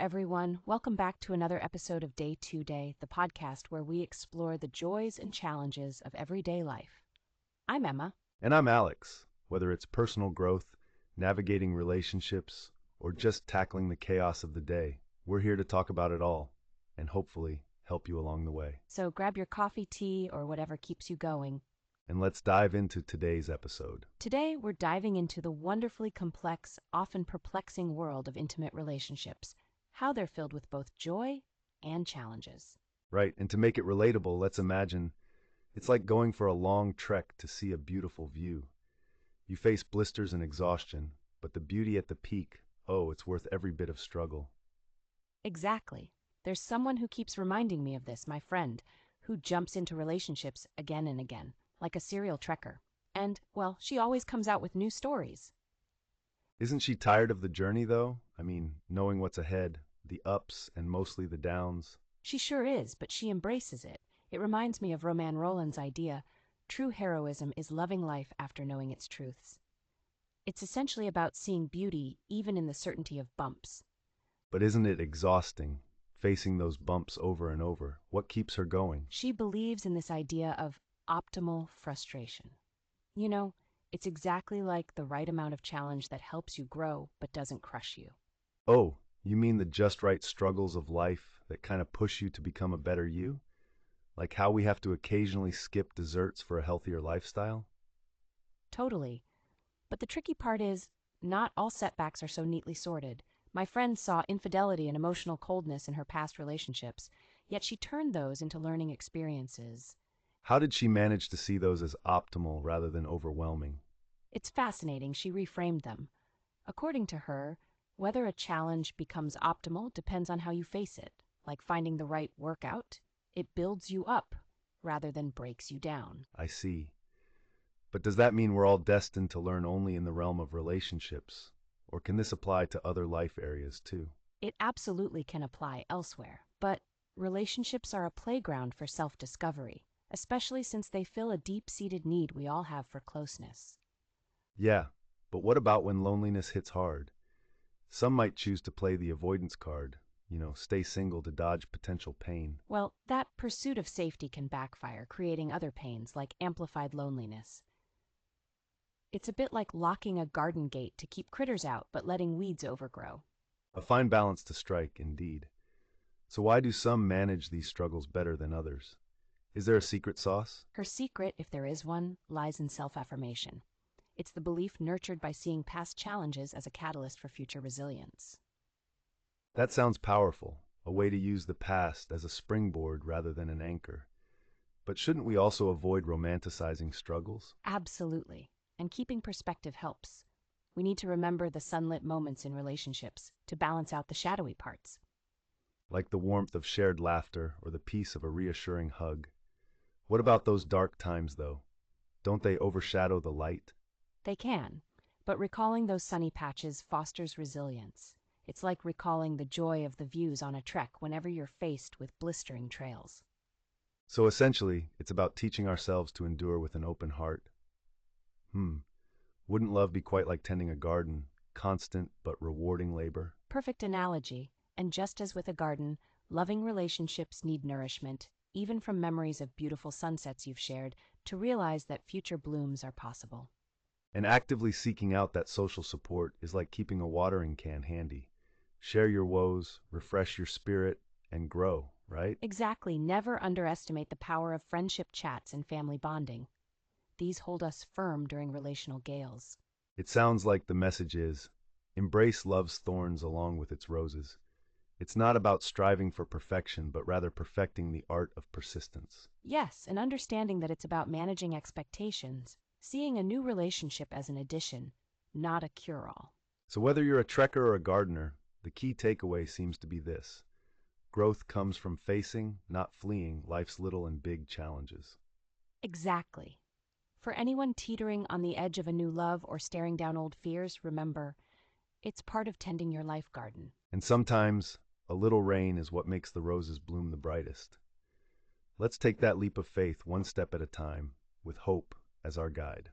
everyone. Welcome back to another episode of Day to Day, the podcast where we explore the joys and challenges of everyday life. I'm Emma. And I'm Alex. Whether it's personal growth, navigating relationships, or just tackling the chaos of the day, we're here to talk about it all and hopefully help you along the way. So grab your coffee, tea, or whatever keeps you going. And let's dive into today's episode. Today, we're diving into the wonderfully complex, often perplexing world of intimate relationships, how they're filled with both joy and challenges. Right, and to make it relatable, let's imagine it's like going for a long trek to see a beautiful view. You face blisters and exhaustion, but the beauty at the peak, oh, it's worth every bit of struggle. Exactly. There's someone who keeps reminding me of this, my friend, who jumps into relationships again and again, like a serial trekker. And, well, she always comes out with new stories. Isn't she tired of the journey, though? I mean, knowing what's ahead, the ups and mostly the downs. She sure is, but she embraces it. It reminds me of Roman Roland's idea, true heroism is loving life after knowing its truths. It's essentially about seeing beauty even in the certainty of bumps. But isn't it exhausting, facing those bumps over and over? What keeps her going? She believes in this idea of optimal frustration. You know, it's exactly like the right amount of challenge that helps you grow but doesn't crush you. Oh, you mean the just right struggles of life that kind of push you to become a better you? Like how we have to occasionally skip desserts for a healthier lifestyle? Totally. But the tricky part is, not all setbacks are so neatly sorted. My friend saw infidelity and emotional coldness in her past relationships, yet she turned those into learning experiences. How did she manage to see those as optimal rather than overwhelming? It's fascinating she reframed them. According to her, whether a challenge becomes optimal depends on how you face it. Like finding the right workout, it builds you up rather than breaks you down. I see. But does that mean we're all destined to learn only in the realm of relationships? Or can this apply to other life areas too? It absolutely can apply elsewhere, but relationships are a playground for self-discovery, especially since they fill a deep-seated need we all have for closeness. Yeah, but what about when loneliness hits hard? Some might choose to play the avoidance card, stay single to dodge potential pain. Well, that pursuit of safety can backfire, creating other pains like amplified loneliness. It's a bit like locking a garden gate to keep critters out but letting weeds overgrow. A fine balance to strike, indeed. So why do some manage these struggles better than others? Is there a secret sauce? Her secret, if there is one, lies in self-affirmation. It's the belief nurtured by seeing past challenges as a catalyst for future resilience. That sounds powerful, a way to use the past as a springboard rather than an anchor. But shouldn't we also avoid romanticizing struggles? Absolutely. And keeping perspective helps. We need to remember the sunlit moments in relationships to balance out the shadowy parts. Like the warmth of shared laughter or the peace of a reassuring hug. What about those dark times, though? Don't they overshadow the light? They can, but recalling those sunny patches fosters resilience. It's like recalling the joy of the views on a trek whenever you're faced with blistering trails. So essentially, it's about teaching ourselves to endure with an open heart. Wouldn't love be quite like tending a garden, constant but rewarding labor? Perfect analogy. And just as with a garden, loving relationships need nourishment, even from memories of beautiful sunsets you've shared, to realize that future blooms are possible. And actively seeking out that social support is like keeping a watering can handy. Share your woes, refresh your spirit, and grow, right? Exactly. Never underestimate the power of friendship chats and family bonding. These hold us firm during relational gales. It sounds like the message is, embrace love's thorns along with its roses. It's not about striving for perfection, but rather perfecting the art of persistence. Yes, and understanding that it's about managing expectations, seeing a new relationship as an addition, not a cure-all. So whether you're a trekker or a gardener, the key takeaway seems to be this. Growth comes from facing, not fleeing, life's little and big challenges. Exactly. For anyone teetering on the edge of a new love or staring down old fears, remember, it's part of tending your life garden. And sometimes, a little rain is what makes the roses bloom the brightest. Let's take that leap of faith one step at a time, with hope as our guide.